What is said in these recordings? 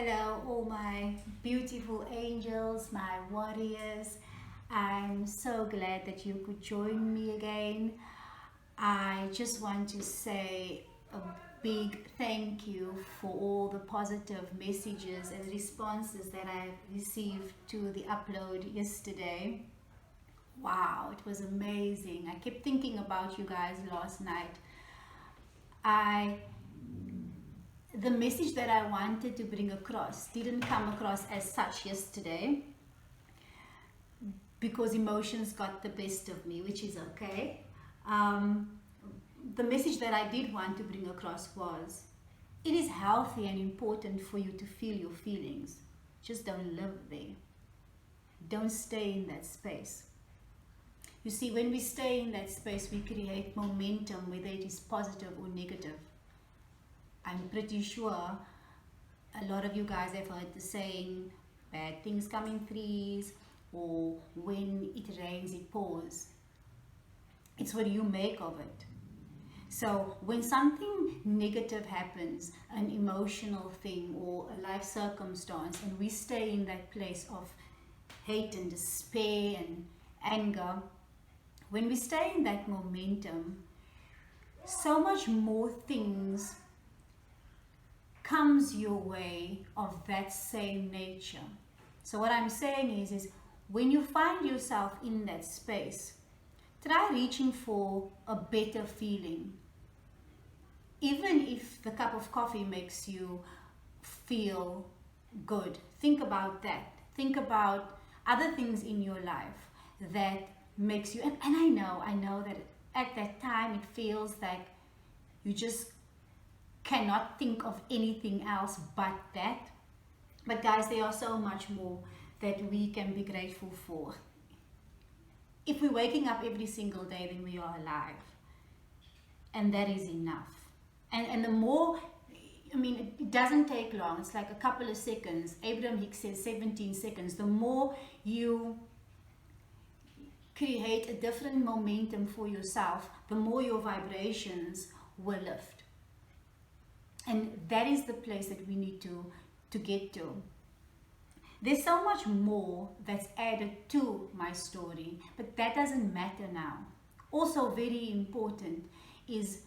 Hello, all my beautiful angels, my warriors. I'm so glad that you could join me again. I just want to say a big thank you for all the positive messages and responses that I received to the upload yesterday. Wow, it was amazing. I kept thinking about you guys last night. I the message that I wanted to bring across didn't come across as such yesterday because emotions got the best of me, which is okay. Um, the message that I did want to bring across was it is healthy and important for you to feel your feelings. Just don't live there. Don't stay in that space. You see, when we stay in that space, we create momentum, whether it is positive or negative. I'm pretty sure a lot of you guys have heard the saying, bad things come in threes, or when it rains, it pours. It's what you make of it. So when something negative happens, an emotional thing or a life circumstance, and we stay in that place of hate and despair and anger, when we stay in that momentum, so much more things comes your way of that same nature. So what I'm saying is when you find yourself in that space, try reaching for a better feeling. Even if the cup of coffee makes you feel good, think about that. Think about other things in your life that makes you, and I know that at that time it feels like you just cannot think of anything else but that. But guys, there are so much more that we can be grateful for. If we're waking up every single day, then we are alive, and that is enough. And the more, it doesn't take long. It's like a couple of seconds. Abraham Hicks says 17 seconds. The more you create a different momentum for yourself, the more your vibrations will lift. And that is the place that we need to get to. There's so much more that's added to my story, but that doesn't matter now. Also very important is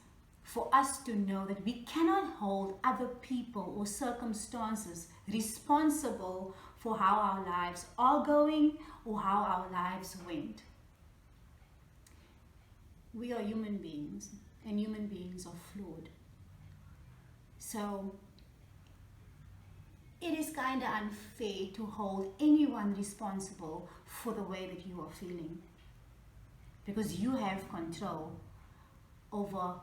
for us to know that we cannot hold other people or circumstances responsible for how our lives are going or how our lives went. We are human beings, and human beings are flawed. So it is kind of unfair to hold anyone responsible for the way that you are feeling, because you have control over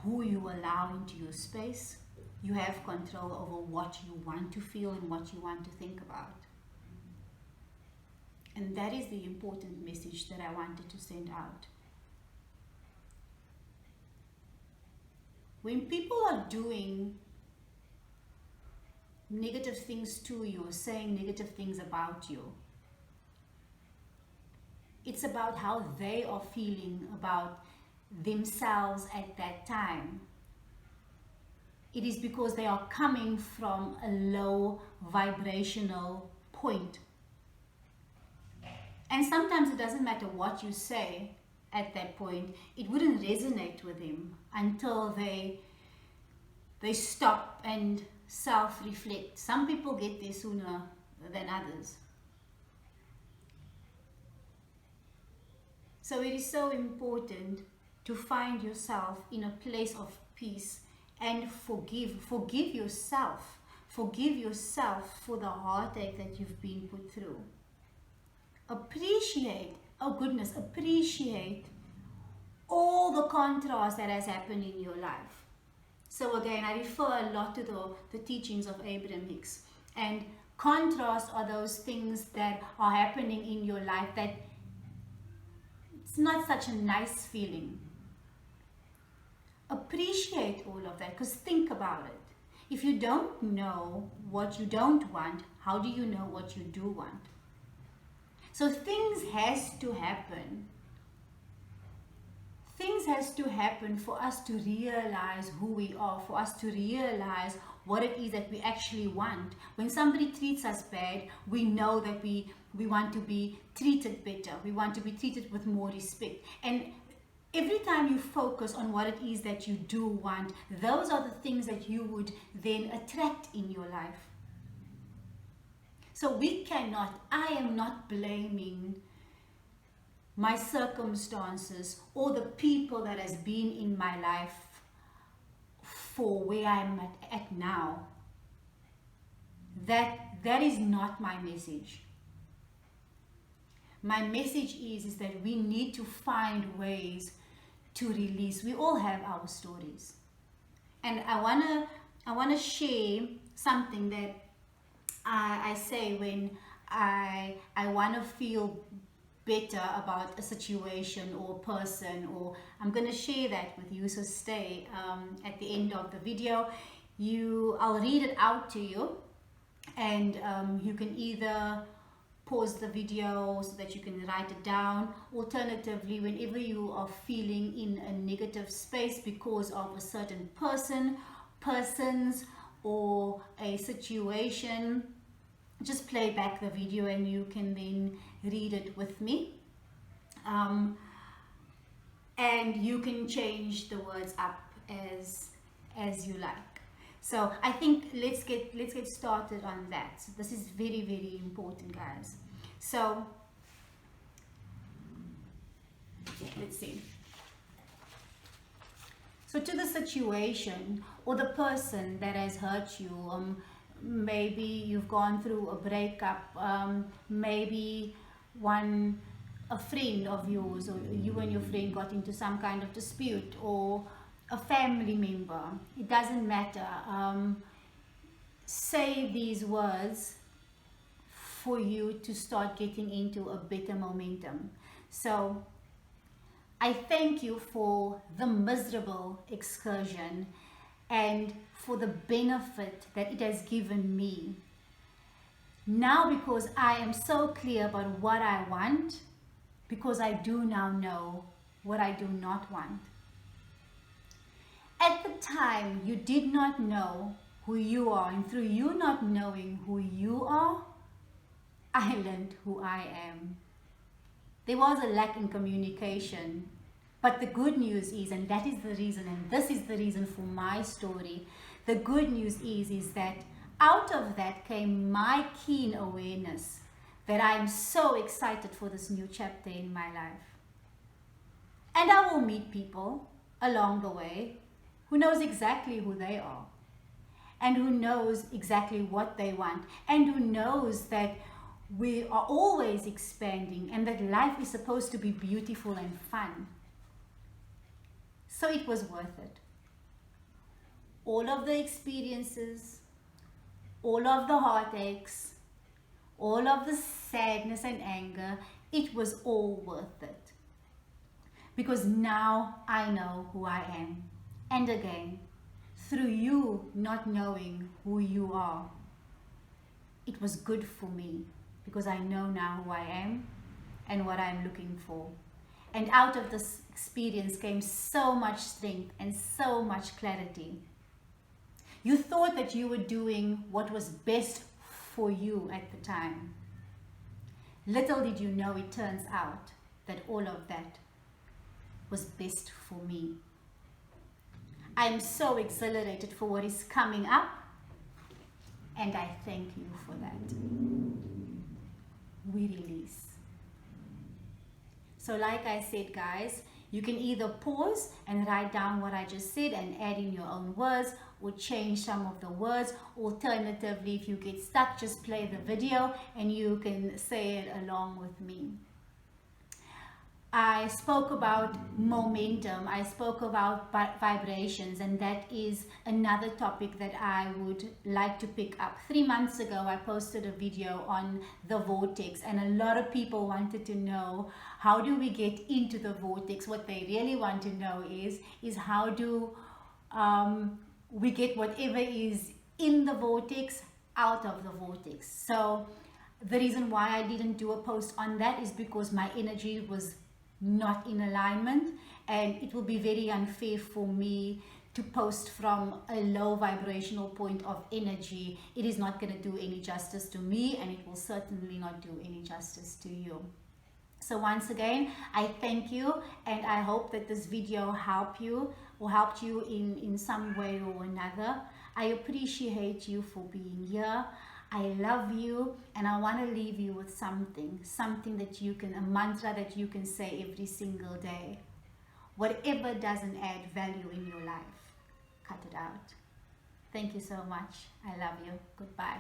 who you allow into your space. You have control over what you want to feel and what you want to think about. And that is the important message that I wanted to send out. When people are doing negative things to you or saying negative things about you, it's about how they are feeling about themselves at that time. It is because they are coming from a low vibrational point. And sometimes it doesn't matter what you say at that point, it wouldn't resonate with them until they stop and self-reflect. Some people get there sooner than others. So it is so important to find yourself in a place of peace and forgive yourself. Forgive yourself for the heartache that you've been put through. Appreciate all the contrast that has happened in your life. So again, I refer a lot to the teachings of Abraham Hicks. And contrast are those things that are happening in your life that it's not such a nice feeling. Appreciate all of that, because think about it. If you don't know what you don't want, how do you know what you do want? So things has to happen. Things has to happen for us to realize who we are, for us to realize what it is that we actually want. When somebody treats us bad, we know that we want to be treated better. We want to be treated with more respect. And every time you focus on what it is that you do want, those are the things that you would then attract in your life. So I am not blaming my circumstances or the people that has been in my life for where I'm at now. That is not my message. My message is that we need to find ways to release. We all have our stories. And I wanna share something that I say when I wanna feel better about a situation or a person, or I'm going to share that with you, so stay at the end of the video. I'll read it out to you, and you can either pause the video so that you can write it down. Alternatively, whenever you are feeling in a negative space because of a certain persons or a situation, just play back the video and you can then read it with me, and you can change the words up as you like. So I think let's get started on that. So this is very, very important, guys. So let's see. So to the situation or the person that has hurt you, maybe you've gone through a breakup, maybe a friend of yours, or you and your friend got into some kind of dispute, or a family member, it doesn't matter. Say these words for you to start getting into a better momentum. So I thank you for the miserable excursion and for the benefit that it has given me. Now, because I am so clear about what I want, because I do now know what I do not want. At the time, you did not know who you are, and through you not knowing who you are, I learned who I am. There was a lack in communication, but the good news is, and that is the reason, and this is the reason for my story, the good news is that out of that came my keen awareness that I am so excited for this new chapter in my life. And I will meet people along the way who knows exactly who they are, and who knows exactly what they want, and who knows that we are always expanding and that life is supposed to be beautiful and fun. So it was worth it. All of the experiences, all of the heartaches, all of the sadness and anger, it was all worth it. Because now I know who I am. And again, through you not knowing who you are, it was good for me, because I know now who I am and what I'm looking for. And out of this experience came so much strength and so much clarity. You thought that you were doing what was best for you at the time. Little did you know, it turns out that all of that was best for me. I'm so exhilarated for what is coming up, and I thank you for that. We release. So like I said, guys, you can either pause and write down what I just said and add in your own words, or change some of the words. Alternatively, if you get stuck, just play the video and you can say it along with me. I spoke about momentum, I spoke about vibrations, and that is another topic that I would like to pick up. 3 months ago, I posted a video on the vortex, and a lot of people wanted to know, how do we get into the vortex? What they really want to know is how do we get whatever is in the vortex out of the vortex. So the reason why I didn't do a post on that is because my energy was not in alignment, and it will be very unfair for me to post from a low vibrational point of energy, it is not going to do any justice to me, and it will certainly not do any justice to you. So once again, I thank you, and I hope that this video helped you in some way or another. I appreciate you for being here. I love you, and I want to leave you with something that you can, a mantra that you can say every single day. Whatever doesn't add value in your life, cut it out. Thank you so much. I love you. Goodbye.